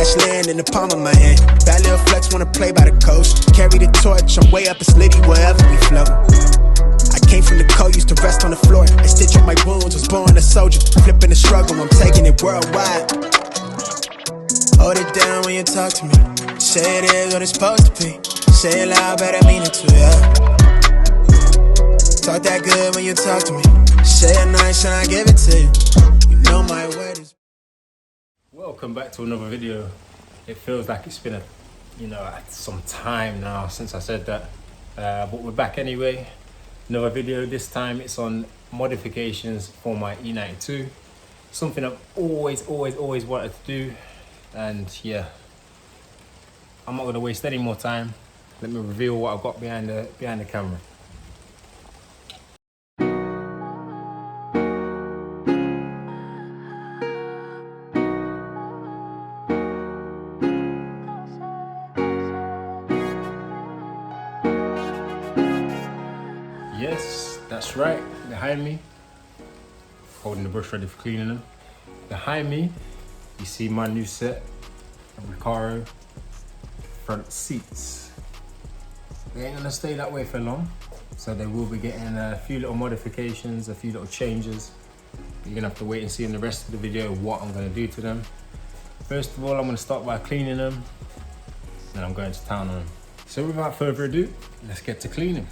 Promised land in the palm of my hand. Bad little flex, wanna play by the coast. Carry the torch, I'm way up, it's litty wherever we flow. I came from the cold, used to rest on the floor. I stitch up my wounds, was born a soldier. Flipping the struggle, I'm taking it worldwide. Hold it down when you talk to me. Say it is what it's supposed to be. Say it loud, but I mean it too, yeah. Talk that good when you talk to me. Say it nice and I give it to you. You know my word is. Welcome back to another video. It feels like it's been some time now since I said that, but we're back anyway. Another video. This time it's on modifications for my E92. Something I've always wanted to do, and yeah, I'm not gonna waste any more time. Let me reveal what I've got behind the camera. Yes, that's right, behind me, holding the brush ready for cleaning them. Behind me, you see my new set of Recaro front seats. They ain't gonna stay that way for long, so they will be getting a few little modifications, a few little changes. You're gonna have to wait and see in the rest of the video what I'm gonna do to them. First of all, I'm gonna start by cleaning them, then I'm going to town on them. So without further ado, let's get to cleaning.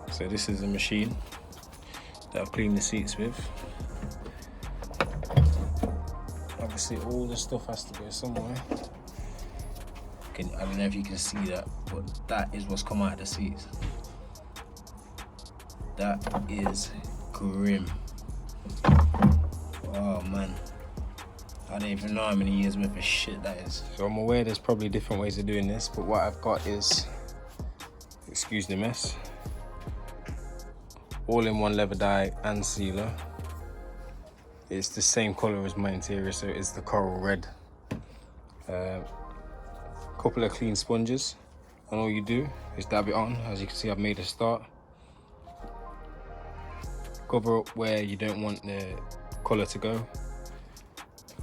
So this is a machine that I've cleaned the seats with. Obviously all the stuff has to go somewhere. I don't know if you can see that, but that is what's come out of the seats. That is grim. Oh man, I don't even know how many years worth of shit that is. So I'm aware there's probably different ways of doing this, but what I've got is, excuse the mess, all-in-one leather dye and sealer. It's the same color as my interior, so it's the coral red. Couple of clean sponges, and all you do is dab it on. As you can see, I've made a start. Cover up where you don't want the color to go.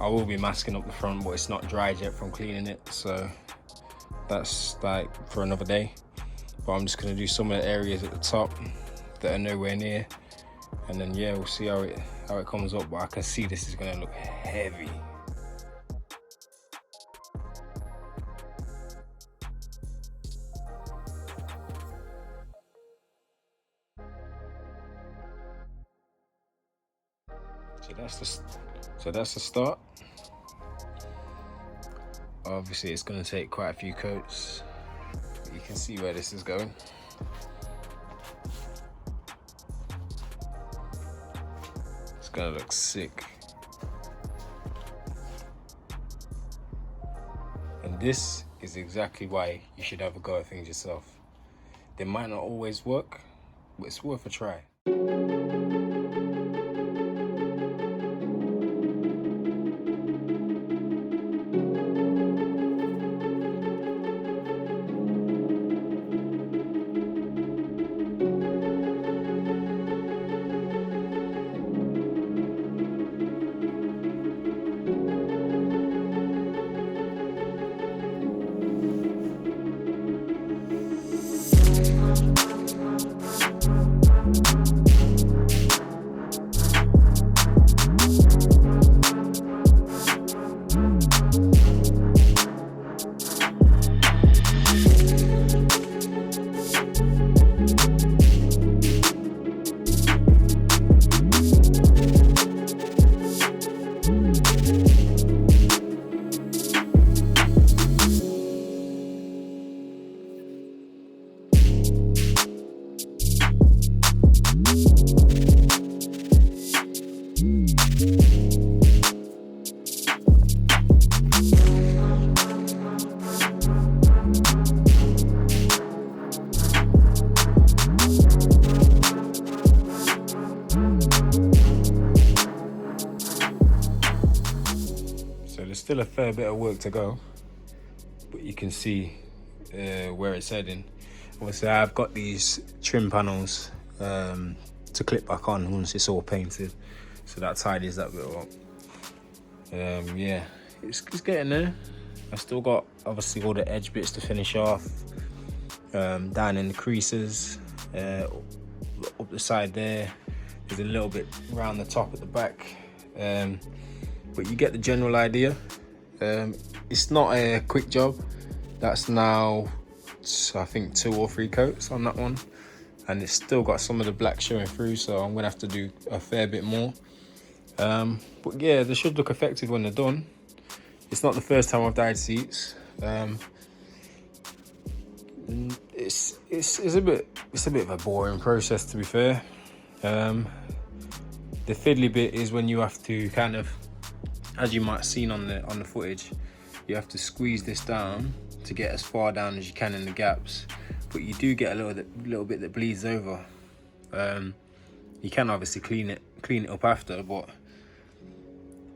I will be masking up the front, but it's not dried yet from cleaning it, so that's like for another day. But I'm just gonna do some of the areas at the top that are nowhere near, and then yeah, we'll see how it comes up. But I can see this is gonna look heavy. So that's the start. Obviously it's going to take quite a few coats. You can see where this is going. It's going to look sick. And this is exactly why you should have a go at things yourself. They might not always work, but it's worth a try. Still a fair bit of work to go, but you can see where it's heading. Obviously I've got these trim panels to clip back on once it's all painted, so that tidies that bit up. Yeah, it's getting there. I've still got obviously all the edge bits to finish off, down in the creases, up the side there. There's a little bit around the top at the back. But you get the general idea. It's not a quick job. That's now, I think, 2 or 3 coats on that one, and it's still got some of the black showing through, so I'm gonna have to do a fair bit more. But yeah, they should look effective when they're done. It's not the first time I've dyed seats. It's a bit of a boring process, to be fair. The fiddly bit is when you have to kind of, as you might have seen on the footage, you have to squeeze this down to get as far down as you can in the gaps, but you do get a little bit that bleeds over. You can obviously clean it up after, but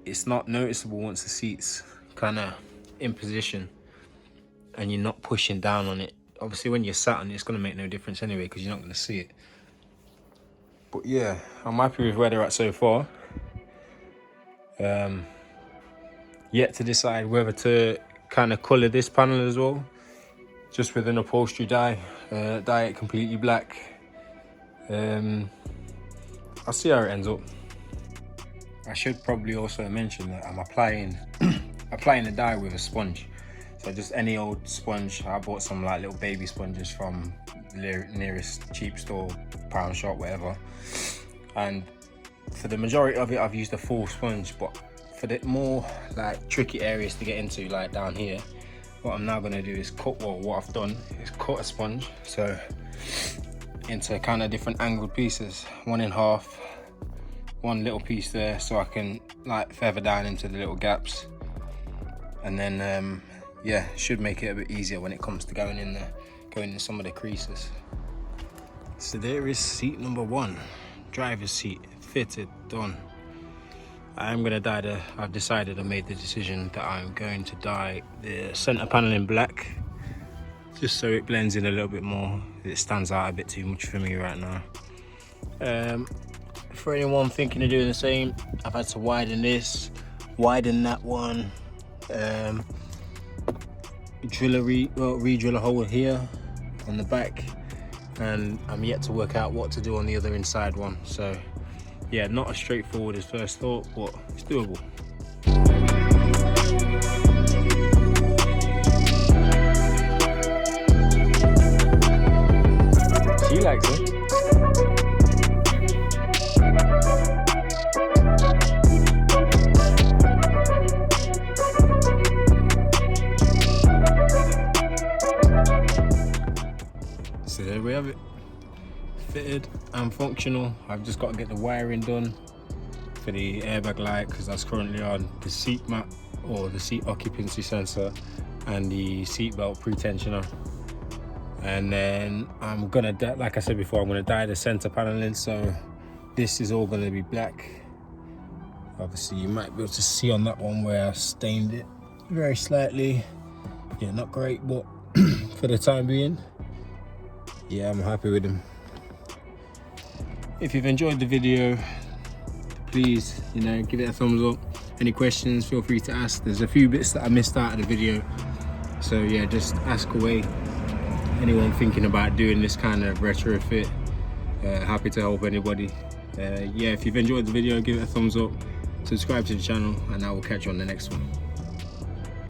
it's not noticeable once the seat's kind of in position and you're not pushing down on it. Obviously when you're sat on it, it's going to make no difference anyway because you're not going to see it. But yeah, I'm happy with where they're at so far. Yet to decide whether to kind of colour this panel as well, just with an upholstery dye, dye it completely black. I'll see how it ends up. I should probably also mention that I'm applying the dye with a sponge. So just any old sponge. I bought some like little baby sponges from the nearest cheap store, pound shop, whatever. And for the majority of it, I've used a full sponge, but for the more like tricky areas to get into, like down here, what I'm now gonna do is what I've done is cut a sponge, so into kind of different angled pieces, 1 in half, one little piece there, so I can like feather down into the little gaps, and then yeah, should make it a bit easier when it comes to going in some of the creases. So there is seat number 1, driver's seat, fitted, done. I'm gonna dye I've decided, I made the decision that I'm going to dye the center panel in black, just so it blends in a little bit more. It stands out a bit too much for me right now. For anyone thinking of doing the same, I've had to widen this, widen that one. re-drill a hole here on the back, and I'm yet to work out what to do on the other inside one. So yeah, not as straightforward as first thought, but it's doable. She likes it. So there we have it, fitted and functional. I've just got to get the wiring done for the airbag light, because that's currently on the seat mat or the seat occupancy sensor and the seat belt pre-tensioner. And then I'm gonna, like I said before, I'm gonna dye the center paneling, so this is all gonna be black. Obviously you might be able to see on that one where I stained it very slightly. Yeah, not great, but for the time being, yeah, I'm happy with them. If you've enjoyed the video, please, you know, give it a thumbs up. Any questions, feel free to ask. There's a few bits that I missed out of the video, so yeah, just ask away. Anyone thinking about doing this kind of retrofit, happy to help anybody. Yeah, if you've enjoyed the video, give it a thumbs up, subscribe to the channel, and I will catch you on the next one.